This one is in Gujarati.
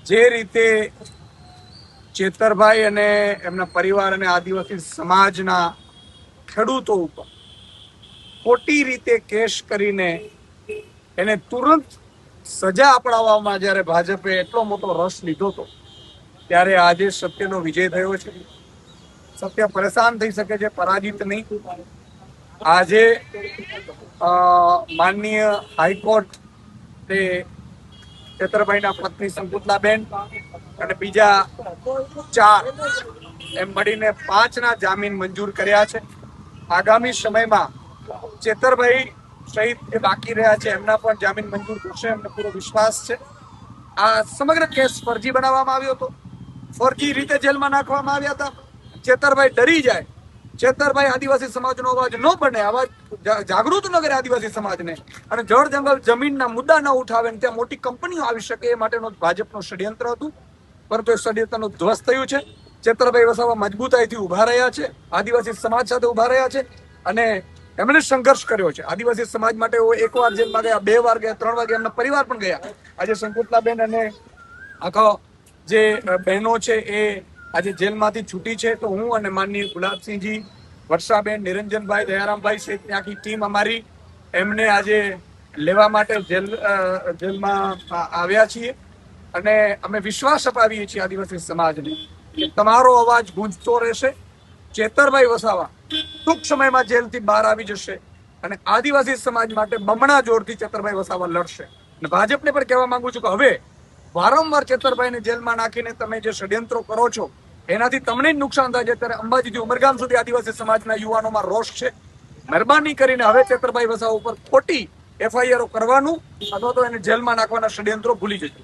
જે રીતે ચેતરભાઈ અને એમના પરિવાર અને આદિવાસી સમાજના ખેડૂતો ઉપર ખોટી રીતે કેસ કરીને એને તુરંત સજા અપનાવવામાં જ્યારે ભાજપે એટલો મોટો રસ લીધો હતો, ત્યારે આજે સત્યનો વિજય થયો છે. સત્ય પરેશાન થઈ શકે છે, પરાજિત નહીં. આજે માનનીય હાઈકોર્ટ તે ચેતરભાઈના પત્ની સંકુતલાબેન અને બીજા 4 એમ મળીને 5ના જામીન મંજૂર કર્યા છે. આગામી સમયમાં ચેતરભાઈ સહિત જે બાકી રહ્યા છે એમના પણ જામીન મંજૂર થશે, એમને પૂરો વિશ્વાસ છે. આ સમગ્ર કેસ ફરજી બનાવવામાં આવ્યો હતો, ફરજી રીતે જેલમાં નાખવામાં આવ્યા હતા. ચેતરભાઈ ડરી જાય, ચેતરભાઈ આદિવાસી સમાજનો અવાજ ન બને, અવાજ જાગૃત ન કરે આદિવાસી સમાજને, અને જળ જંગલ જમીનના મુદ્દા ન ઉઠાવે ને ત્યાં મોટી કંપનીઓ આવી શકે એ માટેનો ભાજપનો ષડયંત્ર હતું. પરંતુ એ ષડયંત્રનું ધ્વસ્ત થયું છે. ચેતરભાઈ વસાવા મજબૂતાઈથી ઉભા રહ્યા છે, આદિવાસી સમાજ સાથે ઉભા રહ્યા છે અને એમણે સંઘર્ષ કર્યો છે. આદિવાસી સમાજ માટે 1 વાર જેલમાં ગયા, 2 વાર ગયા, 3 વાર ગયા, એમના પરિવાર પણ ગયા. આજે સંકુતલાબેન અને આખો જે બહેનો છે એ આજે જેલમાંથી છૂટી છે. તો હું અને માનનીય ગુલાબસિંહજી, વર્ષાબેન, નિરંજનભાઈ, દયારામભાઈ સહિતની આખી ટીમ અમારી એમને આજે લેવા માટે જેલમાં આવ્યા છીએ. અને અમે વિશ્વાસ અપાવીએ છીએ આદિવાસી સમાજને કે તમારો અવાજ ગૂંજતો રહેશે. ચેતરભાઈ વસાવા ટૂંક સમયમાં જેલથી બહાર આવી જશે અને આદિવાસી સમાજ માટે બમણા જોરથી ચેતરભાઈ વસાવા લડશે. અને ભાજપને પણ કહેવા માંગુ છું કે હવે વારંવાર ચેતરભાઈને જેલમાં નાખીને તમે જે ષડયંત્રો કરો છો એનાથી તમને જ નુકસાન થાય છે. ત્યારે અંબાજીથી ઉમરગામ સુધી આદિવાસી સમાજના યુવાનોમાં રોષ છે. મહેરબાની કરીને હવે ચેતરભાઈ વસાવા ઉપર ખોટી FIR કરવાનું અથવા તો એને જેલમાં નાખવાના ષડયંત્રો ભૂલી જજો.